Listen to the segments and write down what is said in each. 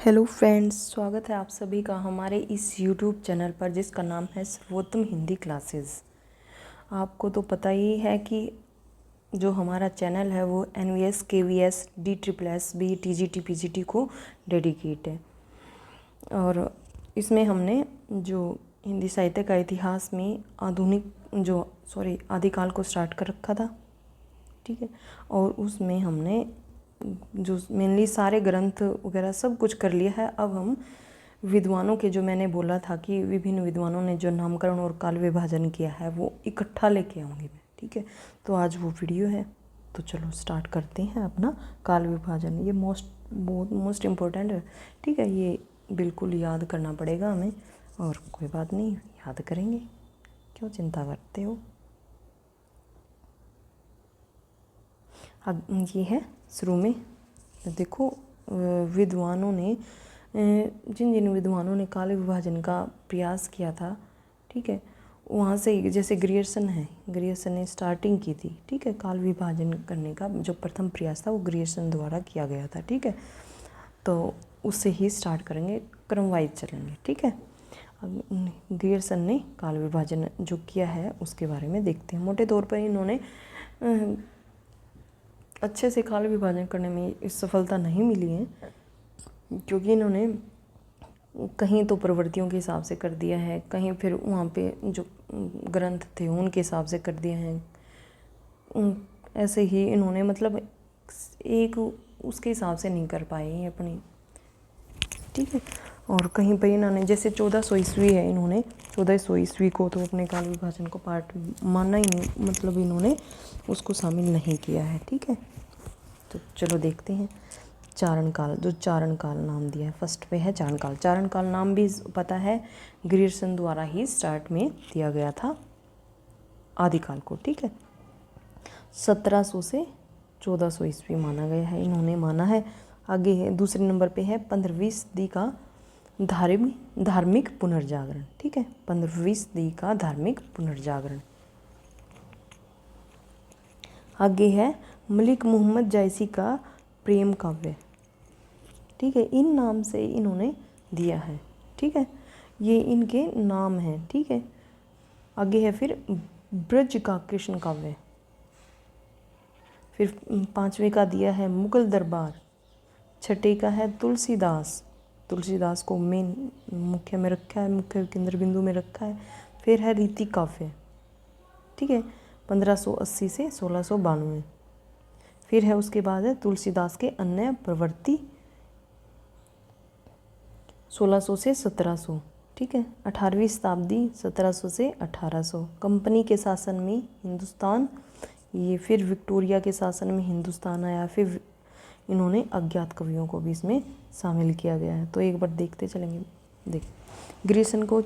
Hello friends, स्वागत है आप सभी का हमारे इस यूट्यूब चैनल पर जिसका नाम है सर्वोत्तम हिंदी क्लासेस। आपको तो पता ही है कि जो हमारा चैनल है वो NVS KVS DSSS B TGT PGT को डेडिकेट है। और इसमें हमने जो हिंदी साहित्य का इतिहास में आदिकाल को स्टार्ट कर रखा था, ठीक है। और उसमें हमने जो मेनली सारे ग्रंथ वगैरह सब कुछ कर लिया है। अब हम विद्वानों के, जो मैंने बोला था कि विभिन्न विद्वानों ने जो नामकरण और काल विभाजन किया है वो इकट्ठा लेके आऊँगी मैं, ठीक है। तो आज वो वीडियो है, तो चलो स्टार्ट करते हैं अपना काल विभाजन। ये मोस्ट इम्पोर्टेंट है, ठीक है। ये बिल्कुल याद करना पड़ेगा हमें, और कोई बात नहीं, याद करेंगे, क्यों चिंता करते हो। ये है शुरू में देखो, विद्वानों ने जिन विद्वानों ने काल विभाजन का प्रयास किया था, ठीक है, वहाँ से जैसे ग्रियर्सन ने स्टार्टिंग की थी, ठीक है। काल विभाजन करने का जो प्रथम प्रयास था वो ग्रियर्सन द्वारा किया गया था, ठीक है। तो उससे ही स्टार्ट करेंगे, क्रम वाइज चलेंगे, ठीक है। ग्रियर्सन ने काल विभाजन जो किया है उसके बारे में देखते हैं। मोटे तौर पर इन्होंने अच्छे से काल विभाजन करने में इस सफलता नहीं मिली है, क्योंकि इन्होंने कहीं तो प्रवृत्तियों के हिसाब से कर दिया है, कहीं फिर वहाँ पे जो ग्रंथ थे उनके हिसाब से कर दिया है। ऐसे ही इन्होंने मतलब एक उसके हिसाब से नहीं कर पाए हैं अपनी, ठीक है। और कहीं पर इन्होंने जैसे 1400 ईस्वी है, इन्होंने 1400 ईस्वी को तो अपने काल विभाजन को पार्ट माना ही नहीं, मतलब इन्होंने उसको शामिल नहीं किया है, ठीक है। तो चलो देखते हैं चारण काल, जो चारण काल नाम दिया है फर्स्ट पे है चारण काल। चारण काल नाम भी पता है ग्रियर्सन द्वारा ही स्टार्ट में दिया गया था आदिकाल को, ठीक है। 1700 से 1400 ईस्वी माना गया है, इन्होंने माना है। आगे है दूसरे नंबर पे है 15वीं सदी का धार्मिक पुनर्जागरण, ठीक है। 15वीं सदी का धार्मिक पुनर्जागरण। आगे है मलिक मोहम्मद जायसी का प्रेम काव्य, ठीक है। इन नाम से इन्होंने दिया है, ठीक है, ये इनके नाम हैं, ठीक है। आगे है फिर ब्रज का कृष्ण काव्य। फिर 5वें का दिया है मुगल दरबार। 6ठे का है तुलसीदास को मेन मुख्य में रखा है, मुख्य केंद्र बिंदु में रखा है। फिर है रीति काव्य, ठीक है, 1580 से 1692। फिर है उसके बाद है तुलसीदास के अन्य प्रवृत्ति, 1600 से 1700, ठीक है। 18वीं शताब्दी 1700 से 1800। कंपनी के शासन में हिंदुस्तान, ये फिर विक्टोरिया के शासन में हिंदुस्तान आया। फिर इन्होंने अज्ञात कवियों को भी इसमें शामिल किया गया है, तो एक बार देखते चलेंगे। ग्रियर्सन को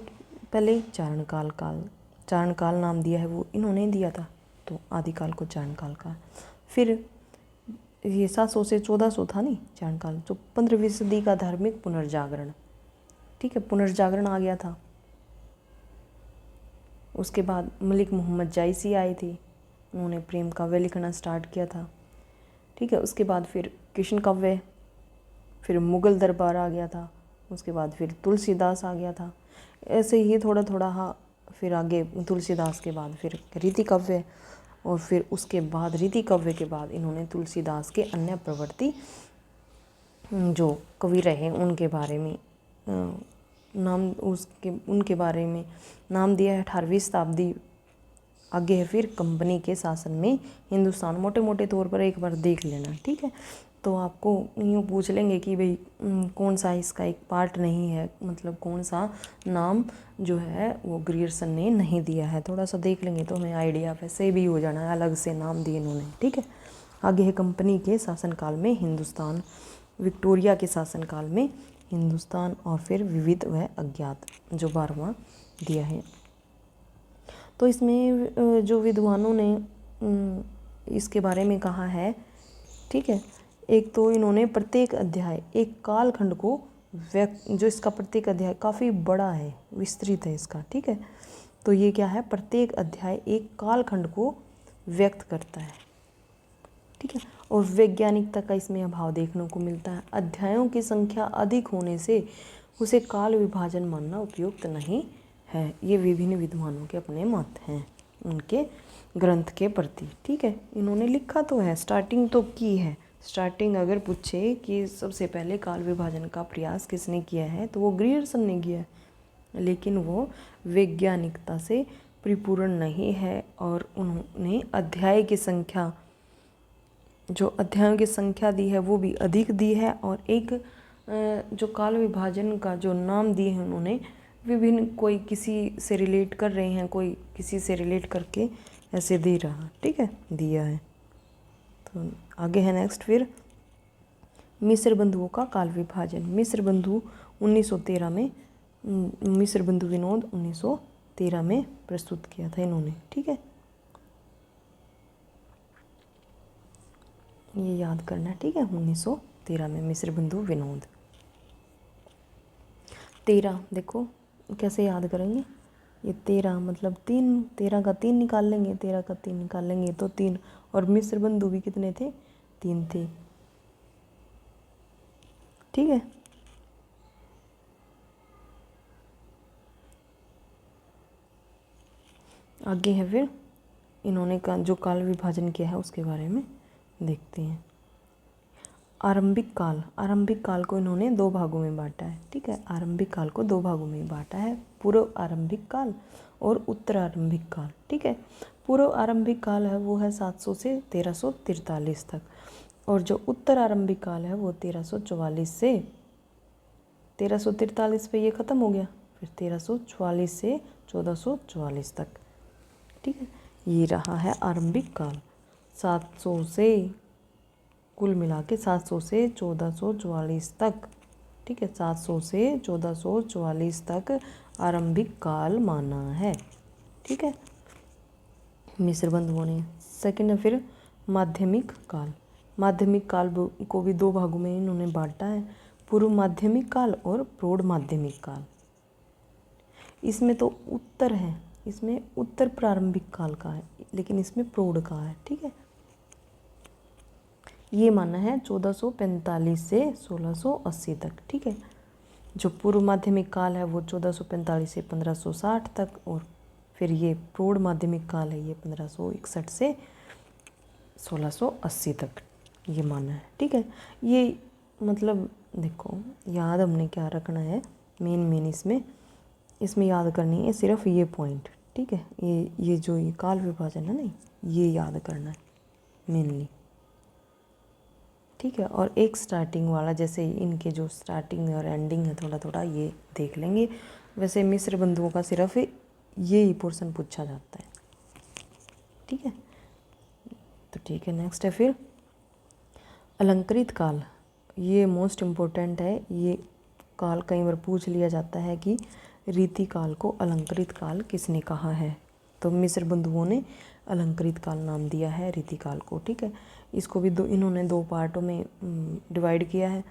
पहले चारण काल नाम दिया है, वो इन्होंने दिया था, तो आदिकाल को चारण काल का। फिर ये 700 से 1400 था नहीं चारण काल, जो 15वीं सदी का धार्मिक पुनर्जागरण, ठीक है, पुनर्जागरण आ गया था। उसके बाद मलिक मोहम्मद जायसी आए थे, उन्होंने प्रेम काव्य लिखना स्टार्ट किया था, ठीक है। उसके बाद फिर कृष्ण काव्य, फिर मुगल दरबार आ गया था, उसके बाद फिर तुलसीदास आ गया था। ऐसे ही थोड़ा थोड़ा, हाँ, फिर आगे तुलसीदास के बाद फिर रीति काव्य, और फिर उसके बाद रीति काव्य के बाद इन्होंने तुलसीदास के अन्य प्रवृत्ति जो कवि रहे उनके बारे में उनके बारे में नाम दिया है। 18वीं शताब्दी। आगे है फिर कंपनी के शासन में हिंदुस्तान। मोटे मोटे तौर पर एक बार देख लेना, ठीक है। तो आपको यूँ पूछ लेंगे कि भाई कौन सा इसका एक पार्ट नहीं है, मतलब कौन सा नाम जो है वो ग्रियर्सन ने नहीं दिया है, थोड़ा सा देख लेंगे तो हमें आइडिया वैसे भी हो जाना है, अलग से नाम दिए इन्होंने, ठीक है। आगे है कंपनी के शासनकाल में हिंदुस्तान, विक्टोरिया के शासनकाल में हिंदुस्तान, और फिर विविध व अज्ञात जो 12वां दिया है। तो इसमें जो विद्वानों ने इसके बारे में कहा है, ठीक है, एक तो इन्होंने प्रत्येक अध्याय एक कालखंड को जो इसका प्रत्येक अध्याय काफ़ी बड़ा है, विस्तृत है इसका, ठीक है। तो ये क्या है, प्रत्येक अध्याय एक कालखंड को व्यक्त करता है, ठीक है। और वैज्ञानिकता का इसमें अभाव देखने को मिलता है। अध्यायों की संख्या अधिक होने से उसे काल विभाजन मानना उपयुक्त नहीं है। ये विभिन्न विद्वानों के अपने मत हैं उनके ग्रंथ के प्रति, ठीक है। इन्होंने लिखा तो है, स्टार्टिंग तो की है। स्टार्टिंग अगर पूछे कि सबसे पहले काल विभाजन का प्रयास किसने किया है तो वो ग्रियर्सन ने किया है, लेकिन वो वैज्ञानिकता से परिपूर्ण नहीं है। और उन्होंने अध्याय की संख्या, जो अध्यायों की संख्या दी है वो भी अधिक दी है। और एक जो काल विभाजन का जो नाम दिए हैं उन्होंने विभिन्न, कोई किसी से रिलेट कर रहे हैं, कोई किसी से रिलेट करके ऐसे दे रहा, ठीक है, दिया है। तो आगे है नेक्स्ट फिर मिस्र बंधुओं का काल विभाजन। मिस्र बंधु 1913 में, मिस्र बंधु विनोद 1913 में प्रस्तुत किया था इन्होंने, ठीक है। ये याद करना, ठीक है। 1913 में मिस्र बंधु विनोद। 13 देखो कैसे याद करेंगे। ये 13 मतलब 3, 13 का 3 निकाल लेंगे, 13 का 3 निकाल लेंगे तो 3। और मिस्र बंधु भी कितने थे? 3 थे, ठीक है। आगे है फिर इन्होंने का जो काल विभाजन किया है उसके बारे में देखते हैं। आरंभिक काल, आरंभिक काल को इन्होंने 2 भागों में बांटा है, ठीक है। आरंभिक काल को 2 भागों में बांटा है, पूर्व आरंभिक काल और उत्तर आरंभिक काल, ठीक है। पूर्व आरंभिक काल है वो है 700 से 1343 तक, और जो उत्तर आरंभिक काल है वो 1344 से 1343 पे ये ख़त्म हो गया, फिर 1344 से 1444 तक, ठीक है। ये रहा है आरंभिक काल। 700 से कुल मिला के 700 से 1444 तक, ठीक है। 700 से 1444 तक आरंभिक काल माना है, ठीक है, मिस्र बंधुओं ने। सेकंड है फिर माध्यमिक काल। माध्यमिक काल को भी 2 भागों में इन्होंने बांटा है, पूर्व माध्यमिक काल और प्रौढ़ माध्यमिक काल। इसमें तो उत्तर है, इसमें उत्तर प्रारंभिक काल का है, लेकिन इसमें प्रौढ़ का है, ठीक है। ये माना है 1445 से 1680 तक, ठीक है। जो पूर्व माध्यमिक काल है वो 1445 से 1560 तक, और फिर ये प्रौढ़ माध्यमिक काल है ये 1561 से 1680 तक ये माना है, ठीक है। ये मतलब देखो याद हमने क्या रखना है, मेन इसमें याद करनी है सिर्फ ये पॉइंट, ठीक है। ये जो ये काल विभाजन है ना, ये याद करना है मेनली, ठीक है। और एक स्टार्टिंग वाला, जैसे इनके जो स्टार्टिंग और एंडिंग है थोड़ा थोड़ा ये देख लेंगे। वैसे मिस्र बंधुओं का सिर्फ ये ही पोर्शन पूछा जाता है, ठीक है। तो ठीक है, नेक्स्ट है फिर अलंकृत काल। ये मोस्ट इम्पोर्टेंट है, ये काल कई बार पूछ लिया जाता है कि रीति काल को अलंकृत काल किसने कहा है, तो मिस्र बंधुओं ने अलंकृत काल नाम दिया है रीति काल को, ठीक है। इसको भी इन्होंने 2 पार्टों में डिवाइड किया है,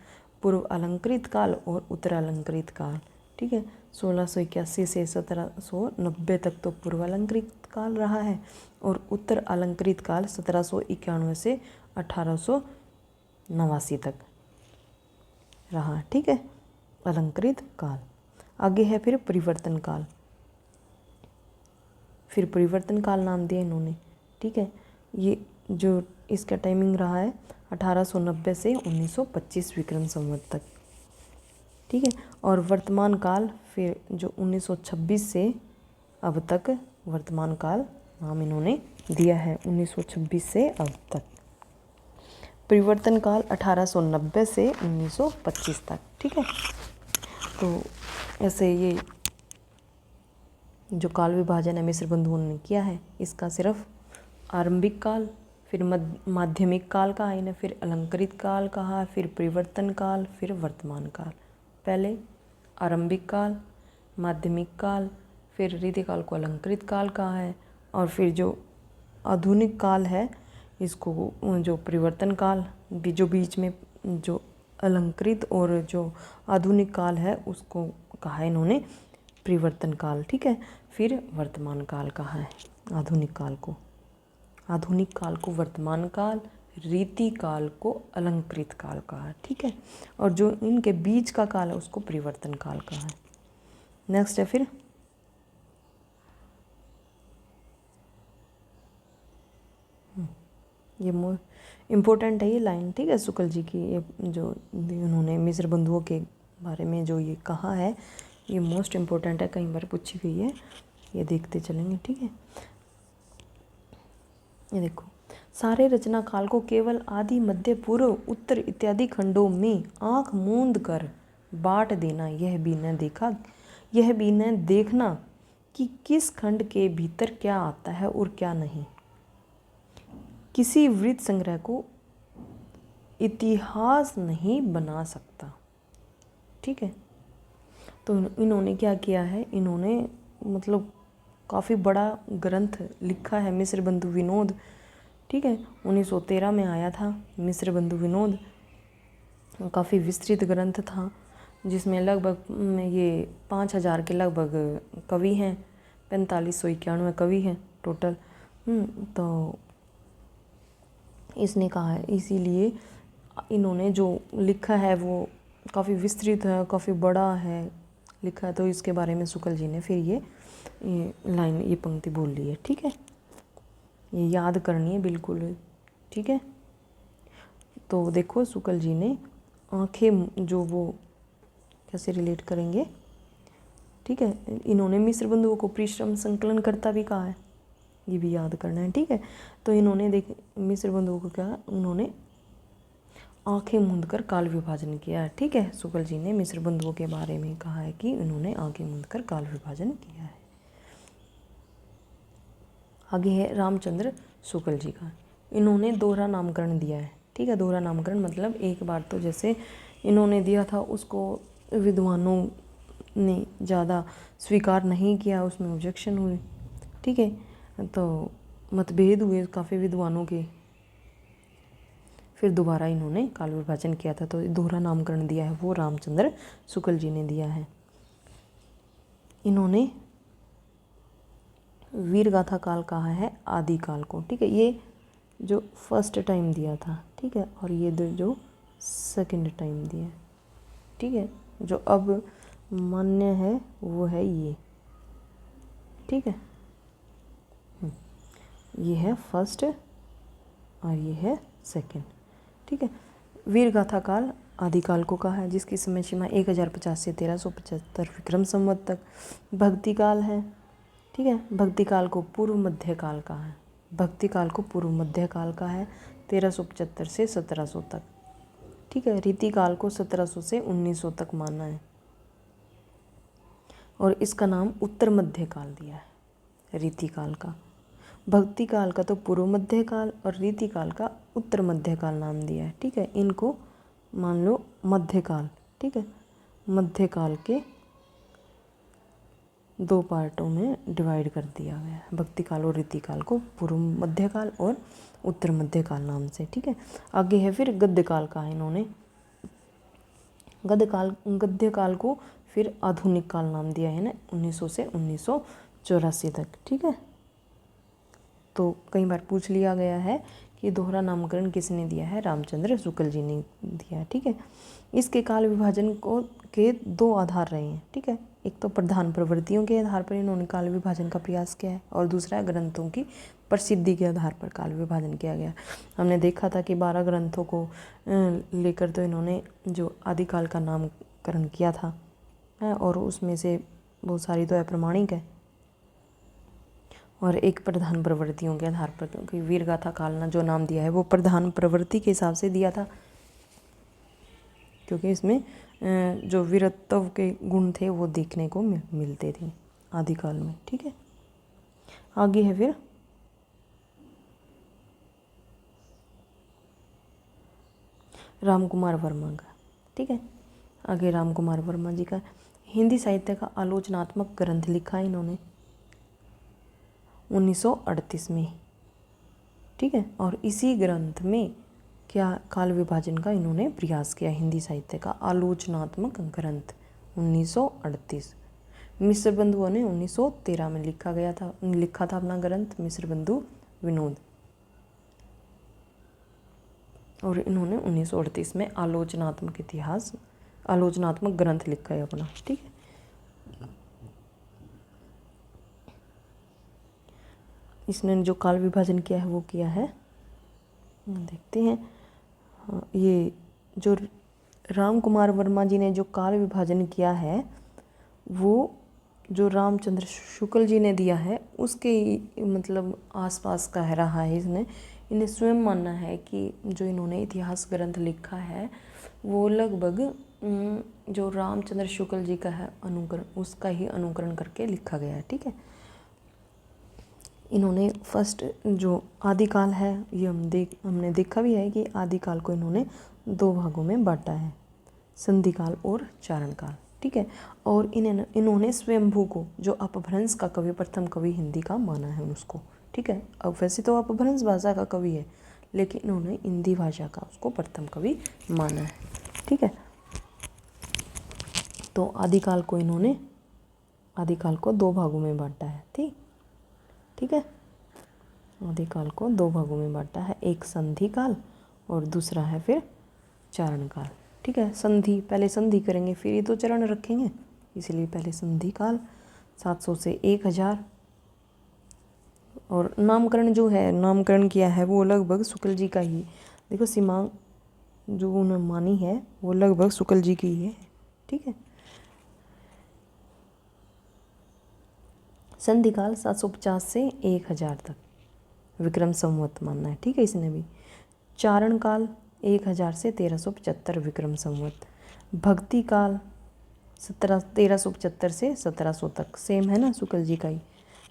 पूर्व अलंकृत काल और उत्तर अलंकृत काल, ठीक है। 1681 से 1790 तक तो पूर्व अलंकृत काल रहा है, और उत्तर अलंकृत काल 1791 से 1889 तक रहा, ठीक है, अलंकृत काल। आगे है फिर परिवर्तन काल। फिर परिवर्तन काल नाम दिया इन्होंने, ठीक है। ये जो इसका टाइमिंग रहा है 1890 से 1925 विक्रम संवत तक, ठीक है। और वर्तमान काल फिर जो 1926 से अब तक वर्तमान काल नाम इन्होंने दिया है, 1926 से अब तक। परिवर्तन काल 1890 से 1925 तक, ठीक है। तो ऐसे ये जो काल विभाजन है मिस्र बंधुओं ने किया है, इसका सिर्फ आरंभिक काल, फिर माध्यमिक काल कहा इन्हें, फिर अलंकृत काल कहा, फिर परिवर्तन काल, फिर वर्तमान काल। पहले आरंभिक काल, माध्यमिक काल, फिर रीति काल को अलंकृत काल कहा है, और फिर जो आधुनिक काल है इसको जो परिवर्तन काल भी, जो बीच में जो अलंकृत और जो आधुनिक काल है उसको कहा इन्होंने परिवर्तन काल, ठीक है। फिर वर्तमान काल कहा है आधुनिक काल को, आधुनिक काल को वर्तमान काल, रीति काल को अलंकृत काल कहा है, ठीक है। और जो इनके बीच का काल है उसको परिवर्तन काल कहा है। नेक्स्ट है फिर ये इम्पोर्टेंट है ये लाइन, ठीक है, शुक्ल जी की, ये जो उन्होंने मिस्र बंधुओं के बारे में जो ये कहा है ये मोस्ट इम्पोर्टेंट है, कई बार पूछी गई है, ये देखते चलेंगे, ठीक है। ये देखो, सारे रचना काल को केवल आदि, मध्य, पूर्व, उत्तर इत्यादि खंडों में आंख मूंद कर बांट देना, यह भी न देखना कि किस खंड के भीतर क्या आता है और क्या नहीं, किसी वृत्त संग्रह को इतिहास नहीं बना सकता, ठीक है। तो इन्होंने क्या किया है, इन्होंने मतलब काफ़ी बड़ा ग्रंथ लिखा है मिस्र बंधु विनोद, ठीक है, 1913 में आया था मिस्र बंधु विनोद। काफ़ी विस्तृत ग्रंथ था जिसमें लगभग ये 5000 के लगभग कवि हैं, 4591 कवि हैं टोटल। तो इसने कहा है, इसीलिए इन्होंने जो लिखा है वो काफ़ी विस्तृत है, काफ़ी बड़ा है लिखा है। तो इसके बारे में शुक्ल जी ने फिर ये लाइन, ये पंक्ति बोल ली है, ठीक है। ये याद करनी है बिल्कुल, ठीक है। तो देखो शुक्ल जी ने आंखें जो वो कैसे रिलेट करेंगे, ठीक है। इन्होंने मिस्र बंधुओं को परिश्रम संकलन करता भी कहा है, ये भी याद करना है, ठीक है। तो इन्होंने देख मिस्र बंधुओं को क्या, उन्होंने आंखें मूंद कर काल विभाजन किया है, ठीक है। शुक्ल जी ने मिस्र बंधुओं के बारे में कहा है कि उन्होंने आंखें मूंद कर काल विभाजन किया है। आगे है रामचंद्र शुक्ल जी का, इन्होंने दोहरा नामकरण दिया है, ठीक है। दोहरा नामकरण मतलब एक बार तो जैसे इन्होंने दिया था उसको विद्वानों ने ज़्यादा स्वीकार नहीं किया, उसमें ऑब्जेक्शन हुई, ठीक है। तो मतभेद हुए काफ़ी विद्वानों के, फिर दोबारा इन्होंने काल विभाजन किया था। तो दोहरा नामकरण दिया है वो रामचंद्र शुक्ल जी ने दिया है। इन्होंने वीर गाथा काल कहा है आदि काल को, ठीक है, ये जो फर्स्ट टाइम दिया था, ठीक है। और ये जो सेकंड टाइम दिया है, ठीक है। जो अब मान्य है वो है ये, ठीक है। ये है फर्स्ट और ये है सेकंड, ठीक है। वीर गाथा काल आदिकाल को कहा है, जिसकी समय सीमा 1050 से 1375 विक्रम संवत तक। भक्ति काल है, ठीक है। भक्ति काल को पूर्व मध्य काल का है, भक्ति काल को पूर्व मध्य काल का है, 1375 से 1700 तक, ठीक है। रीति काल को 1700 से 1900 तक माना है और इसका नाम उत्तर मध्य काल दिया है रीति काल का। भक्ति काल का तो पूर्व मध्य काल और रीति काल का उत्तर मध्य काल नाम दिया है, ठीक है। इनको मान लो मध्य काल, ठीक है। मध्य काल के दो पार्टों में डिवाइड कर दिया गया है, भक्ति काल और रीति काल को पूर्व मध्य काल और उत्तर मध्य काल नाम से, ठीक है। आगे है फिर गद्य काल का है, इन्होंने गद्य काल को फिर आधुनिक काल नाम दिया है ना, 1900 से 1984 तक, ठीक है। तो कई बार पूछ लिया गया है कि दोहरा नामकरण किसने दिया है, रामचंद्र शुक्ल जी ने दिया है, ठीक है। इसके काल विभाजन को के दो आधार रहे हैं, ठीक है। एक तो प्रधान प्रवृत्तियों के आधार पर इन्होंने काल विभाजन का प्रयास किया है और दूसरा ग्रंथों की प्रसिद्धि के आधार पर काल विभाजन किया गया। हमने देखा था कि 12 ग्रंथों को लेकर तो इन्होंने जो आदिकाल का नामकरण किया था और उसमें से बहुत सारी तो अप्रमाणिक है और एक प्रधान प्रवृत्तियों के आधार पर, क्योंकि वीर गाथा काल जो नाम दिया है वो प्रधान प्रवृत्ति के हिसाब से दिया था, क्योंकि इसमें जो वीरत्व के गुण थे वो देखने को मिलते थे आदिकाल में, ठीक है। आगे है फिर रामकुमार वर्मा का, ठीक है। आगे रामकुमार वर्मा जी का हिंदी साहित्य का आलोचनात्मक ग्रंथ लिखा है इन्होंने 1938 में, ठीक है। और इसी ग्रंथ में क्या काल विभाजन का इन्होंने प्रयास किया, हिंदी साहित्य का आलोचनात्मक ग्रंथ 1938। मिस्र बंधुओं ने 1913 में लिखा था अपना ग्रंथ मिस्र बंधु विनोद। और इन्होंने 1938 में आलोचनात्मक ग्रंथ लिखा है अपना। ठीक है, इसने जो काल विभाजन किया है वो किया है, देखते हैं। ये जो राम कुमार वर्मा जी ने जो काल विभाजन किया है वो जो रामचंद्र शुक्ल जी ने दिया है उसके मतलब आसपास का है रहा है। इन्हें स्वयं मानना है कि जो इन्होंने इतिहास ग्रंथ लिखा है वो लगभग जो रामचंद्र शुक्ल जी का है उसका ही अनुकरण करके लिखा गया है। ठीक है, इन्होंने फर्स्ट जो आदिकाल है ये हमने देखा भी है कि आदिकाल को इन्होंने 2 भागों में बांटा है, संधिकाल और चारणकाल। ठीक है, और इन्होंने स्वयंभू को जो अपभ्रंश का कवि, प्रथम कवि हिंदी का माना है उसको। ठीक है, अब वैसे तो अपभ्रंश भाषा का कवि है लेकिन इन्होंने हिंदी भाषा का उसको प्रथम कवि माना है। ठीक है, तो आदिकाल को 2 भागों में बांटा है। ठीक है, आदिकाल को 2 भागों में बांटा है, एक संधि काल और दूसरा है फिर चारण काल। ठीक है, पहले संधि करेंगे फिर ये तो चरण रखेंगे, इसलिए पहले संधि काल 700 से 1000। और नामकरण किया है वो लगभग शुक्ल जी का ही, देखो सीमांक जो उन्होंने मानी है वो लगभग शुक्ल जी की ही है। ठीक है, संधिकाल 750 से 1000 तक विक्रम संवत मानना है। ठीक है, इसने भी चारण काल 1000 से 1375 विक्रम संवत, भक्ति काल 1375 से 1700 तक, सेम है ना शुक्ल जी का ही।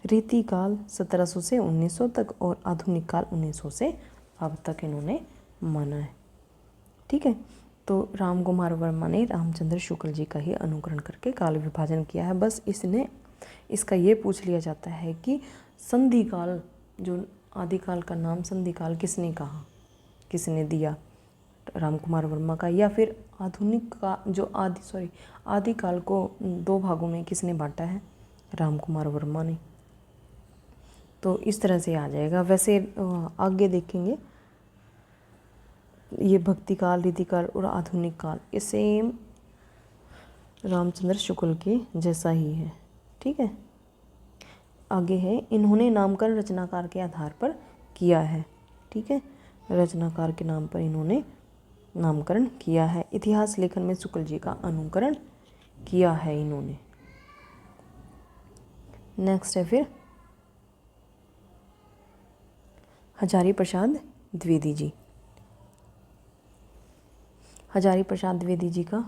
रीति काल 1700 से 1900 तक और आधुनिक काल 1900 से अब तक इन्होंने माना है। ठीक है, तो राम कुमार वर्मा ने रामचंद्र शुक्ल जी का ही अनुकरण करके काल विभाजन किया है। बस इसका ये पूछ लिया जाता है कि संधिकाल, जो आदिकाल का नाम संधिकाल किसने कहा, किसने दिया, राम कुमार वर्मा का, या फिर आधुनिक का जो आदिकाल को 2 भागों में किसने बांटा है, राम कुमार वर्मा ने। तो इस तरह से आ जाएगा। वैसे आगे देखेंगे ये भक्ति काल, रीति काल और आधुनिक काल ये सेम रामचंद्र शुक्ल के जैसा ही है। ठीक है, आगे है इन्होंने नामकरण रचनाकार के आधार पर किया है। ठीक है, रचनाकार के नाम पर इन्होंने नामकरण किया है। इतिहास लेखन में शुक्ल जी का अनुकरण किया है इन्होंने। नेक्स्ट है फिर हजारी प्रसाद द्विवेदी जी। हजारी प्रसाद द्विवेदी जी का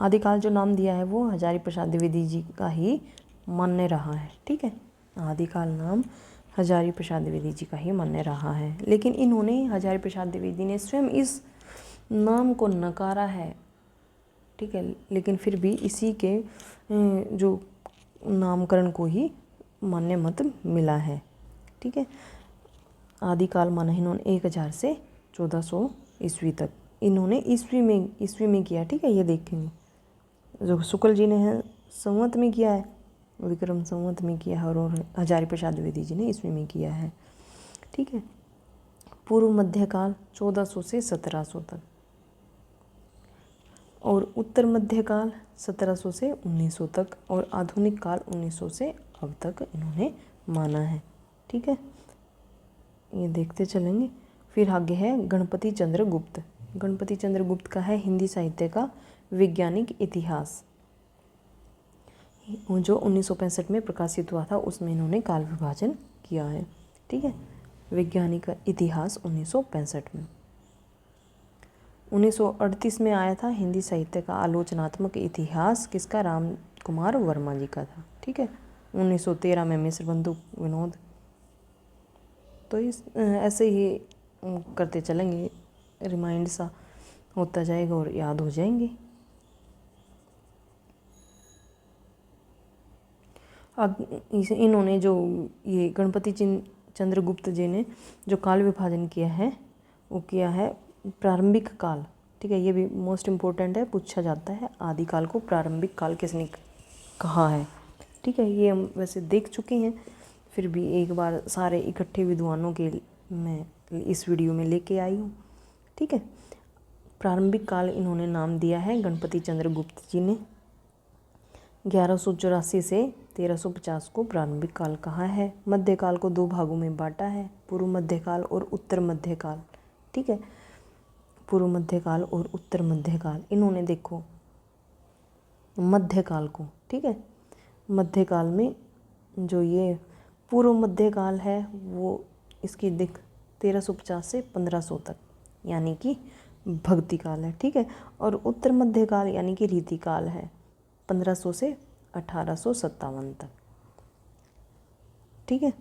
आदिकाल जो नाम दिया है वो हजारी प्रसाद द्विवेदी जी का ही मान्य रहा है। ठीक है, आदिकाल नाम हजारी प्रसाद द्विवेदी जी का ही मान्य रहा है, लेकिन इन्होंने हजारी प्रसाद द्विवेदी ने स्वयं इस नाम को नकारा है। ठीक है, लेकिन फिर भी इसी के जो नामकरण को ही मान्य मत मिला है। ठीक है, आदिकाल माना इन्होंने 1000 से 1400 ईस्वी तक, इन्होंने ईस्वी में किया। ठीक है, ये देखेंगे जो शुक्ल जी ने है संवत में किया है, विक्रम संवत में किया है, और हजारी प्रसाद द्विवेदी जी ने ईस्वी में किया है। ठीक है, पूर्व मध्यकाल 1400 से 1700 तक और उत्तर मध्यकाल 1700 से 1900 तक और आधुनिक काल 1900 से अब तक इन्होंने माना है। ठीक है, ये देखते चलेंगे। फिर आगे है गणपति चंद्र गुप्त। गणपति चंद्र गुप्त का है हिंदी साहित्य का वैज्ञानिक इतिहास, जो 1965 में प्रकाशित हुआ था, उसमें इन्होंने काल विभाजन किया है। ठीक है, वैज्ञानिक इतिहास 1965 में। 1938 में आया था हिंदी साहित्य का आलोचनात्मक इतिहास, किसका, राम कुमार वर्मा जी का था। ठीक है, 1913 में मिश्र बंधु विनोद। तो ऐसे ही करते चलेंगे, रिमाइंड सा होता जाएगा और याद हो जाएंगे। अब इन्होंने जो ये गणपति चंद्र गुप्त जी ने जो काल विभाजन किया है वो किया है प्रारंभिक काल। ठीक है, ये भी मोस्ट इम्पोर्टेंट है, पूछा जाता है आदिकाल को प्रारंभिक काल किसने कहा है। ठीक है, ये हम वैसे देख चुके हैं। फिर भी एक बार सारे इकट्ठे विद्वानों के मैं इस वीडियो में लेके आई हूँ। ठीक है, प्रारंभिक काल इन्होंने नाम दिया है गणपति चंद्र गुप्त जी ने। 1184 से 1350 को प्रारंभिक काल कहा है। मध्यकाल को 2 भागों में बांटा है, पूर्व मध्यकाल और उत्तर मध्यकाल। ठीक है, पूर्व मध्यकाल और उत्तर मध्यकाल। इन्होंने देखो मध्यकाल को, ठीक है, मध्यकाल में जो ये पूर्व मध्यकाल है वो इसकी दिख 1350 से 1500 तक यानी कि भक्ति काल है। ठीक है, और उत्तर मध्यकाल यानी कि रीतिकाल है 1500 से 1857 तक। ठीक है,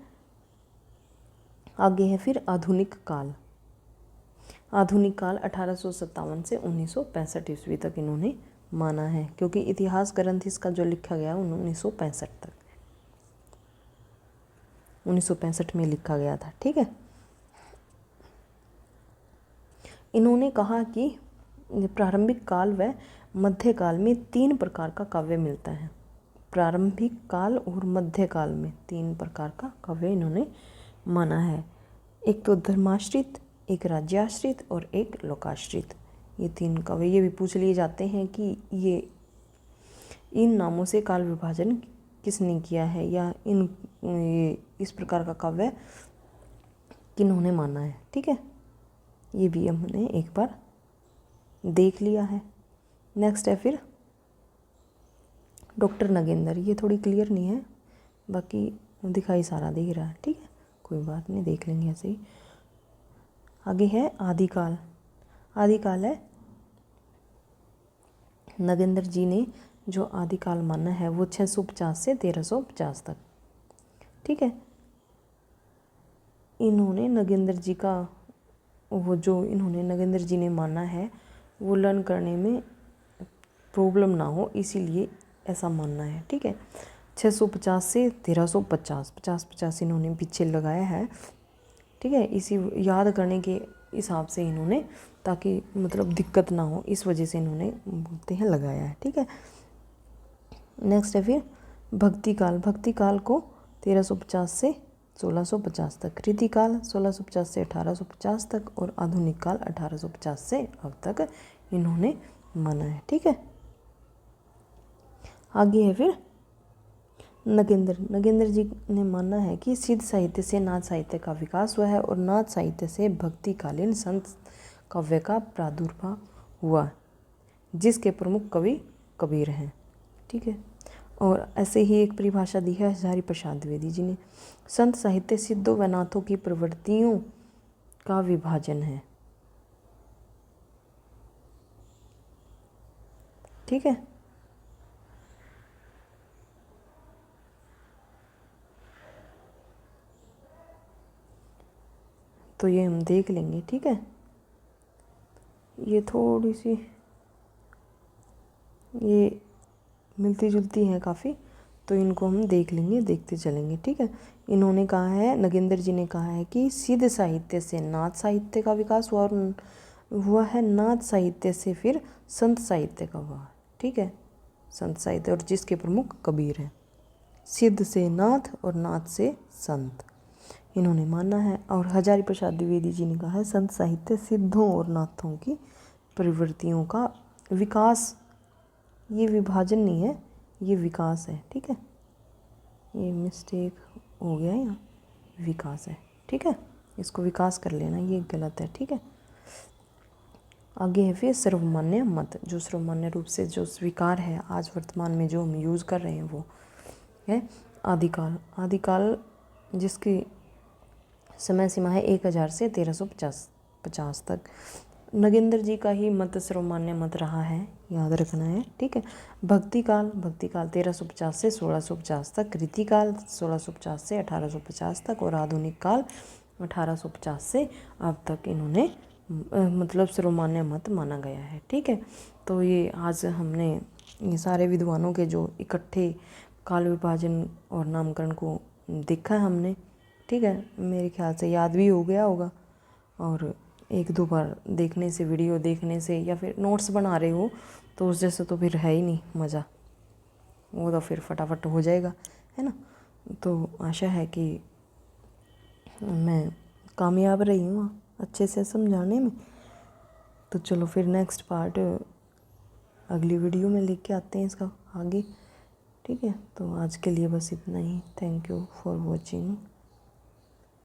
आगे है फिर आधुनिक काल। आधुनिक काल 1857 से 1965 ईस्वी तक इन्होंने माना है, क्योंकि इतिहास ग्रंथ इसका जो लिखा गया 1965 तक, 1965 में लिखा गया था। ठीक है, इन्होंने कहा कि प्रारंभिक काल व मध्यकाल में 3 प्रकार का काव्य मिलता है। प्रारंभिक काल और मध्यकाल में 3 प्रकार का काव्य इन्होंने माना है। एक तो धर्माश्रित, एक राज्याश्रित और एक लोकाश्रित। ये 3 काव्य ये भी पूछ लिए जाते हैं कि ये इन नामों से काल विभाजन किसने किया है, या इस प्रकार का काव्य किन्होंने माना है। ठीक है, ये भी हमने एक बार देख लिया है। नेक्स्ट है फिर डॉक्टर नगेंद्र। ये थोड़ी क्लियर नहीं है, बाकी दिखाई सारा दे रहा है। ठीक है, कोई बात नहीं, देख लेंगे ऐसे ही। आगे है आदिकाल। आदिकाल है नगेंद्र जी ने जो आदिकाल माना है वो 650 से 1350 तक। ठीक है, इन्होंने नगेंद्र जी का वो जो इन्होंने नगेंद्र जी ने माना है वो लर्न करने में प्रॉब्लम ना हो, इसीलिए ऐसा मानना है। ठीक है, 650 से 1350, 50 इन्होंने पीछे लगाया है। ठीक है, इसी याद करने के हिसाब से इन्होंने, ताकि मतलब दिक्कत ना हो, इस वजह से इन्होंने बोलते हैं लगाया है। ठीक है, नेक्स्ट है फिर भक्ति काल। भक्ति काल को 1350 से 1650 तक, रीतिकाल 1650 से 1850 तक और आधुनिक काल 1850 से अब तक इन्होंने माना है। ठीक है, आगे है फिर नगेंद्र। नगेंद्र जी ने माना है कि सिद्ध साहित्य से नाथ साहित्य का विकास हुआ है और नाथ साहित्य से भक्तिकालीन संत काव्य का प्रादुर्भाव हुआ, जिसके प्रमुख कवि कबीर हैं। ठीक है, और ऐसे ही एक परिभाषा दी है हजारी प्रसाद द्विवेदी जी ने। संत साहित्य सिद्धों व नाथों की प्रवृत्तियों का विभाजन है। ठीक है, तो ये हम देख लेंगे। ठीक है, ये थोड़ी सी ये मिलती जुलती हैं काफ़ी, तो इनको हम देख लेंगे, देखते चलेंगे। ठीक है, इन्होंने कहा है, नगेंद्र जी ने कहा है कि सिद्ध साहित्य से नाथ साहित्य का विकास हुआ है, नाथ साहित्य से फिर संत साहित्य का हुआ। ठीक है, संत साहित्य, और जिसके प्रमुख कबीर हैं। सिद्ध से नाथ और नाथ से संत इन्होंने माना है। और हजारी प्रसाद द्विवेदी जी ने कहा है संत साहित्य सिद्धों और नाथों की प्रवृत्तियों का विकास, ये विभाजन नहीं है, ये विकास है। ठीक है, ये मिस्टेक हो गया यहाँ, विकास है। ठीक है, इसको विकास कर लेना, ये गलत है। ठीक है, आगे है फिर सर्वमान्य मत। जो सर्वमान्य रूप से जो स्वीकार है आज वर्तमान में जो हम यूज़ कर रहे हैं वो है आदिकाल। आदिकाल जिसकी समय सीमा है 1000 से 1350 तक। नगेंद्र जी का ही मत सर्वमान्य मत रहा है, याद रखना है। ठीक है, भक्ति काल 1350 से 1650 तक, रीतिकाल 1650 से 1850 तक और आधुनिक काल 1850 से अब तक इन्होंने मतलब सर्वमान्य मत माना गया है। ठीक है, तो ये आज हमने ये सारे विद्वानों के जो इकट्ठे काल विभाजन और नामकरण को देखा है हमने। ठीक है, मेरे ख्याल से याद भी हो गया होगा, और 1-2 बार देखने से, वीडियो देखने से, या फिर नोट्स बना रहे हो तो उस जैसे तो फिर है ही नहीं मज़ा, वो तो फिर फटाफट हो जाएगा, है ना। तो आशा है कि मैं कामयाब रही हूँ अच्छे से समझाने में। तो चलो फिर नेक्स्ट पार्ट अगली वीडियो में लेके आते हैं इसका आगे, ठीक है। तो आज के लिए बस इतना ही। Thank you for watching.